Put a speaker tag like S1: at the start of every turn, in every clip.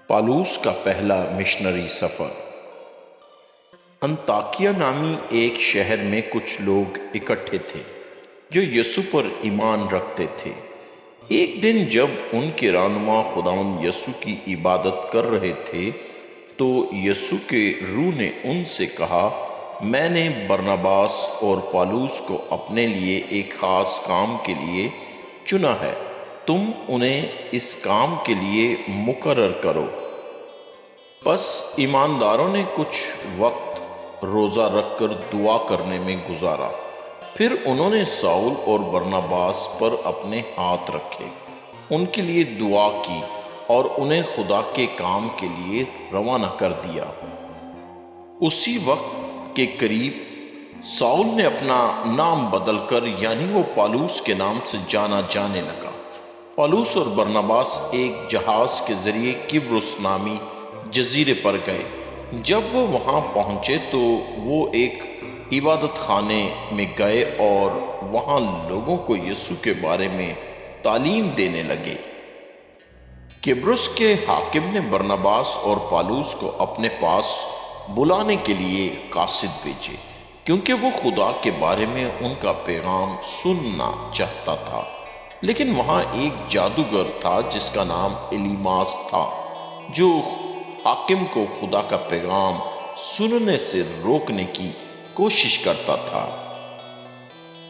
S1: پالوس کا پہلا مشنری سفر۔ انطاکیہ نامی ایک شہر میں کچھ لوگ اکٹھے تھے جو یسوع پر ایمان رکھتے تھے۔ ایک دن جب ان کے رہنما خداوند یسوع کی عبادت کر رہے تھے تو یسوع کے روح نے ان سے کہا، میں نے برناباس اور پالوس کو اپنے لیے ایک خاص کام کے لیے چنا ہے، تم انہیں اس کام کے لیے مقرر کرو۔ پس ایمانداروں نے کچھ وقت روزہ رکھ کر دعا کرنے میں گزارا۔ پھر انہوں نے ساؤل اور برناباس پر اپنے ہاتھ رکھے، ان کے لیے دعا کی اور انہیں خدا کے کام کے لیے روانہ کر دیا۔ اسی وقت کے قریب ساؤل نے اپنا نام بدل کر یعنی وہ پالوس کے نام سے جانا جانے لگا۔ پالوس اور برناباس ایک جہاز کے ذریعے قبرس نامی جزیرے پر گئے۔ جب وہ وہاں پہنچے تو وہ ایک عبادت خانے میں گئے اور وہاں لوگوں کو یسوع کے بارے میں تعلیم دینے لگے۔ قبرس کے حاکم نے برناباس اور پالوس کو اپنے پاس بلانے کے لیے قاصد بھیجے، کیونکہ وہ خدا کے بارے میں ان کا پیغام سننا چاہتا تھا۔ لیکن وہاں ایک جادوگر تھا جس کا نام الیماس تھا، جو حاکم کو خدا کا پیغام سننے سے روکنے کی کوشش کرتا تھا۔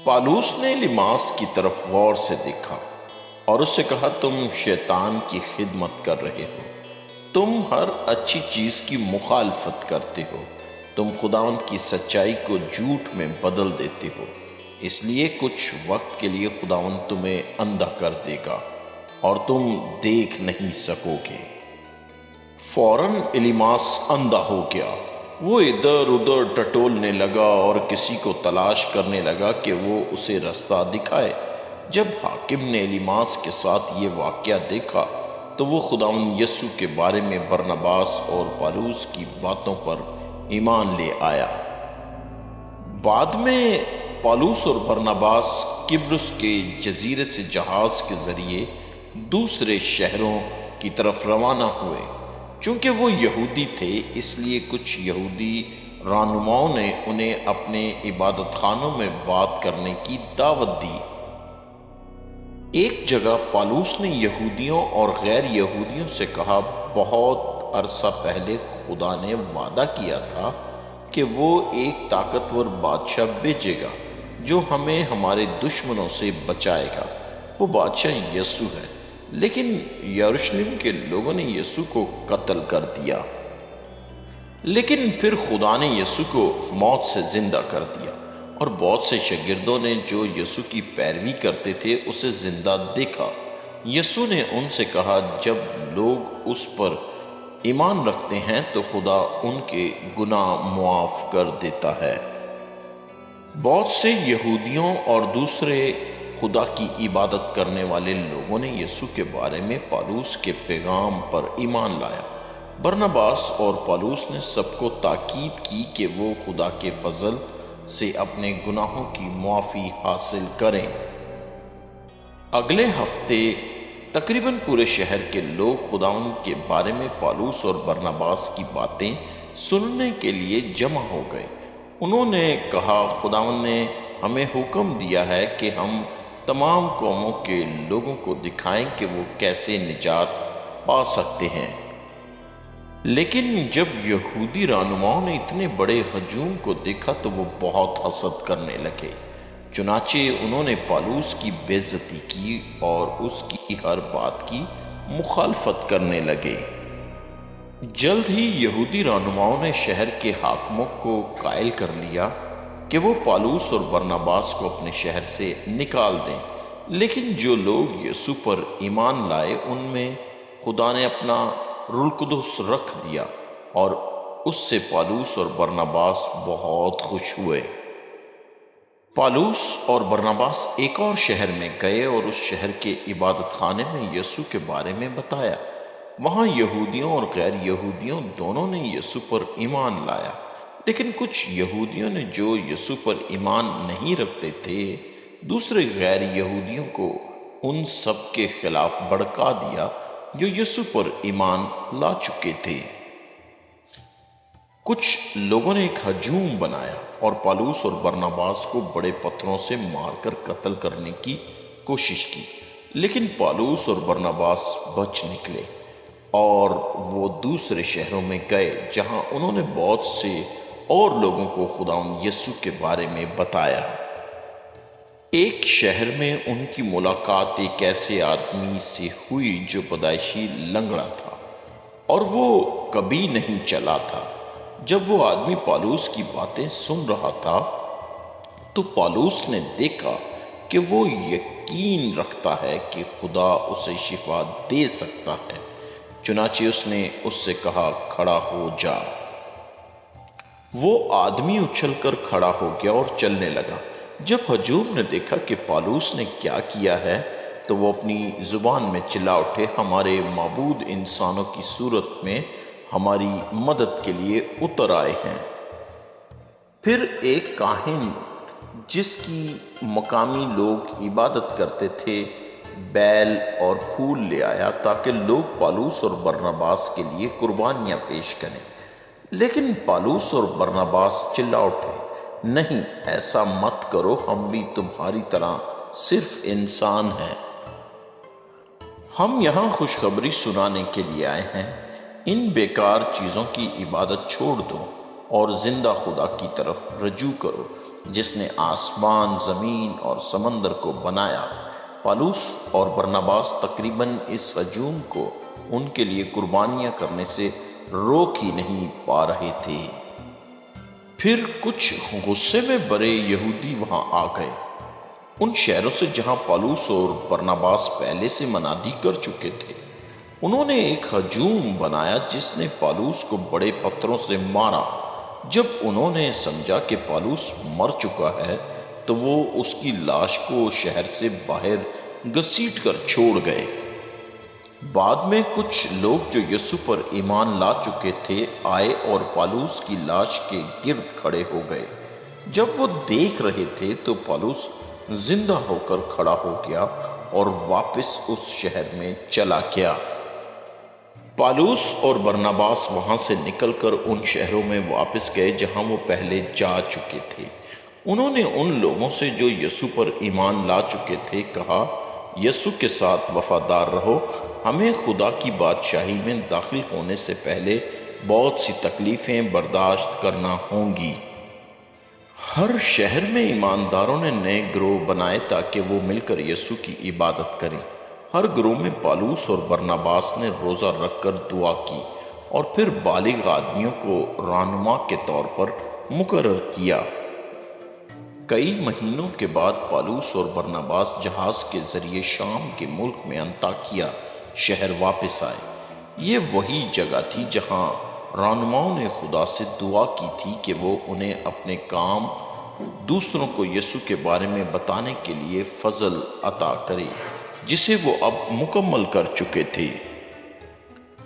S1: پالوس نے الیماس کی طرف غور سے دیکھا اور اس سے کہا، تم شیطان کی خدمت کر رہے ہو، تم ہر اچھی چیز کی مخالفت کرتے ہو، تم خداوند کی سچائی کو جھوٹ میں بدل دیتے ہو، اس لیے کچھ وقت کے لیے خداوند تمہیں اندھا کر دے گا اور تم دیکھ نہیں سکو گے۔ فوراً الیماس اندھا ہو گیا۔ وہ ادھر ادھر ٹٹولنے لگا اور کسی کو تلاش کرنے لگا کہ وہ اسے رستہ دکھائے۔ جب حاکم نے الیماس کے ساتھ یہ واقعہ دیکھا تو وہ خداوند یسوع کے بارے میں برناباس اور پالوس کی باتوں پر ایمان لے آیا۔ بعد میں پالوس اور برناباس قبرس کے جزیرے سے جہاز کے ذریعے دوسرے شہروں کی طرف روانہ ہوئے۔ چونکہ وہ یہودی تھے اس لیے کچھ یہودی رہنماؤں نے انہیں اپنے عبادت خانوں میں بات کرنے کی دعوت دی۔ ایک جگہ پالوس نے یہودیوں اور غیر یہودیوں سے کہا، بہت عرصہ پہلے خدا نے وعدہ کیا تھا کہ وہ ایک طاقتور بادشاہ بھیجے گا جو ہمیں ہمارے دشمنوں سے بچائے گا۔ وہ بادشاہ یسوع ہے، لیکن یروشلم کے لوگوں نے یسوع کو قتل کر دیا۔ لیکن پھر خدا نے یسوع کو موت سے زندہ کر دیا اور بہت سے شاگردوں نے جو یسوع کی پیروی کرتے تھے اسے زندہ دیکھا۔ یسوع نے ان سے کہا، جب لوگ اس پر ایمان رکھتے ہیں تو خدا ان کے گناہ معاف کر دیتا ہے۔ بہت سے یہودیوں اور دوسرے خدا کی عبادت کرنے والے لوگوں نے یسوع کے بارے میں پالوس کے پیغام پر ایمان لایا۔ برناباس اور پالوس نے سب کو تاکید کی کہ وہ خدا کے فضل سے اپنے گناہوں کی معافی حاصل کریں۔ اگلے ہفتے تقریباً پورے شہر کے لوگ خداوند کے بارے میں پالوس اور برناباس کی باتیں سننے کے لیے جمع ہو گئے۔ انہوں نے کہا، خداوند نے ہمیں حکم دیا ہے کہ ہم تمام قوموں کے لوگوں کو دکھائیں کہ وہ کیسے نجات پا سکتے ہیں۔ لیکن جب یہودی رہنماؤں نے اتنے بڑے ہجوم کو دیکھا تو وہ بہت حسد کرنے لگے۔ چنانچہ انہوں نے پالوس کی بے عزتی کی اور اس کی ہر بات کی مخالفت کرنے لگے۔ جلد ہی یہودی رہنماؤں نے شہر کے حاکموں کو قائل کر لیا کہ وہ پالوس اور برناباس کو اپنے شہر سے نکال دیں۔ لیکن جو لوگ یسوع پر ایمان لائے ان میں خدا نے اپنا روح القدس رکھ دیا اور اس سے پالوس اور برناباس بہت خوش ہوئے۔ پالوس اور برناباس ایک اور شہر میں گئے اور اس شہر کے عبادت خانے میں یسوع کے بارے میں بتایا۔ وہاں یہودیوں اور غیر یہودیوں دونوں نے یسوع پر ایمان لایا۔ لیکن کچھ یہودیوں نے جو یسوع پر ایمان نہیں رکھتے تھے دوسرے غیر یہودیوں کو ان سب کے خلاف بھڑکا دیا جو یسوع پر ایمان لا چکے تھے۔ کچھ لوگوں نے ایک ہجوم بنایا اور پالوس اور برناباس کو بڑے پتھروں سے مار کر قتل کرنے کی کوشش کی، لیکن پالوس اور برناباس بچ نکلے اور وہ دوسرے شہروں میں گئے جہاں انہوں نے بہت سے اور لوگوں کو خداوند یسوع کے بارے میں بتایا۔ ایک شہر میں ان کی ملاقات ایک ایسے آدمی سے ہوئی جو پیدائشی لنگڑا تھا اور وہ کبھی نہیں چلا تھا۔ جب وہ آدمی پالوس کی باتیں سن رہا تھا تو پالوس نے دیکھا کہ وہ یقین رکھتا ہے کہ خدا اسے شفا دے سکتا ہے، چنانچہ اس نے اس سے کہا، کھڑا ہو جا۔ وہ آدمی اچھل کر کھڑا ہو گیا اور چلنے لگا۔ جب ہجوم نے دیکھا کہ پالوس نے کیا کیا ہے تو وہ اپنی زبان میں چلا اٹھے، ہمارے معبود انسانوں کی صورت میں ہماری مدد کے لیے اتر آئے ہیں۔ پھر ایک کاہن جس کی مقامی لوگ عبادت کرتے تھے بیل اور پھول لے آیا تاکہ لوگ پالوس اور برناباس کے لیے قربانیاں پیش کریں، لیکن پالوس اور برناباس چلا اٹھے، نہیں، ایسا مت کرو، ہم بھی تمہاری طرح صرف انسان ہیں۔ ہم یہاں خوشخبری سنانے کے لیے آئے ہیں۔ ان بیکار چیزوں کی عبادت چھوڑ دو اور زندہ خدا کی طرف رجوع کرو جس نے آسمان، زمین اور سمندر کو بنایا۔ پالوس اور برناباس تقریباً اس ہجوم کو ان کے لیے قربانیاں کرنے سے روک ہی نہیں پا رہے تھے۔ پھر کچھ غصے میں بڑے یہودی وہاں آ گئے، ان شہروں سے جہاں پالوس اور برناباس پہلے سے منادی کر چکے تھے۔ انہوں نے ایک ہجوم بنایا جس نے پالوس کو بڑے پتھروں سے مارا۔ جب انہوں نے سمجھا کہ پالوس مر چکا ہے تو وہ اس کی لاش کو شہر سے باہر گھسیٹ کر چھوڑ گئے۔ بعد میں کچھ لوگ جو یسوع پر ایمان لا چکے تھے آئے اور پالوس کی لاش کے گرد کھڑے ہو گئے۔ جب وہ دیکھ رہے تھے تو پالوس زندہ ہو کر کھڑا ہو گیا اور واپس اس شہر میں چلا گیا۔ پالوس اور برناباس وہاں سے نکل کر ان شہروں میں واپس گئے جہاں وہ پہلے جا چکے تھے۔ انہوں نے ان لوگوں سے جو یسوع پر ایمان لا چکے تھے کہا، یسوع کے ساتھ وفادار رہو، ہمیں خدا کی بادشاہی میں داخل ہونے سے پہلے بہت سی تکلیفیں برداشت کرنا ہوں گی۔ ہر شہر میں ایمانداروں نے نئے گروہ بنائے تاکہ وہ مل کر یسوع کی عبادت کریں۔ ہر گروہ میں پالوس اور برناباس نے روزہ رکھ کر دعا کی اور پھر بالغ آدمیوں کو رہنما کے طور پر مقرر کیا۔ کئی مہینوں کے بعد پالوس اور برناباس جہاز کے ذریعے شام کے ملک میں انطاکیہ شہر واپس آئے۔ یہ وہی جگہ تھی جہاں رہنماؤں نے خدا سے دعا کی تھی کہ وہ انہیں اپنے کام دوسروں کو یسوع کے بارے میں بتانے کے لیے فضل عطا کرے جسے وہ اب مکمل کر چکے تھے۔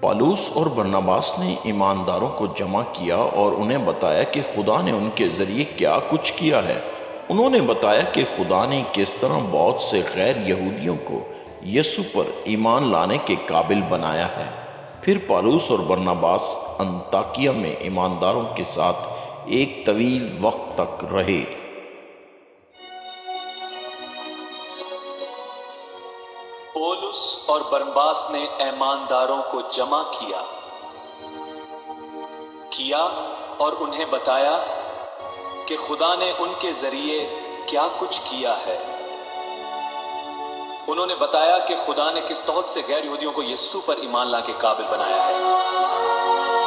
S1: پالوس اور برناباس نے ایمانداروں کو جمع کیا اور انہیں بتایا کہ خدا نے ان کے ذریعے کیا کچھ کیا ہے۔ انہوں نے بتایا کہ خدا نے کس طرح بہت سے غیر یہودیوں کو یسوع پر ایمان لانے کے قابل بنایا ہے۔ پھر پالوس اور برناباس انطاکیہ میں ایمانداروں کے ساتھ ایک طویل وقت تک رہے۔
S2: پولس اور برناباس نے ایمانداروں کو جمع کیا اور انہیں بتایا کہ خدا نے ان کے ذریعے کیا کچھ کیا ہے۔ انہوں نے بتایا کہ خدا نے کس طرح سے غیر یہودیوں کو یسوع پر ایمان لانے کے قابل بنایا ہے۔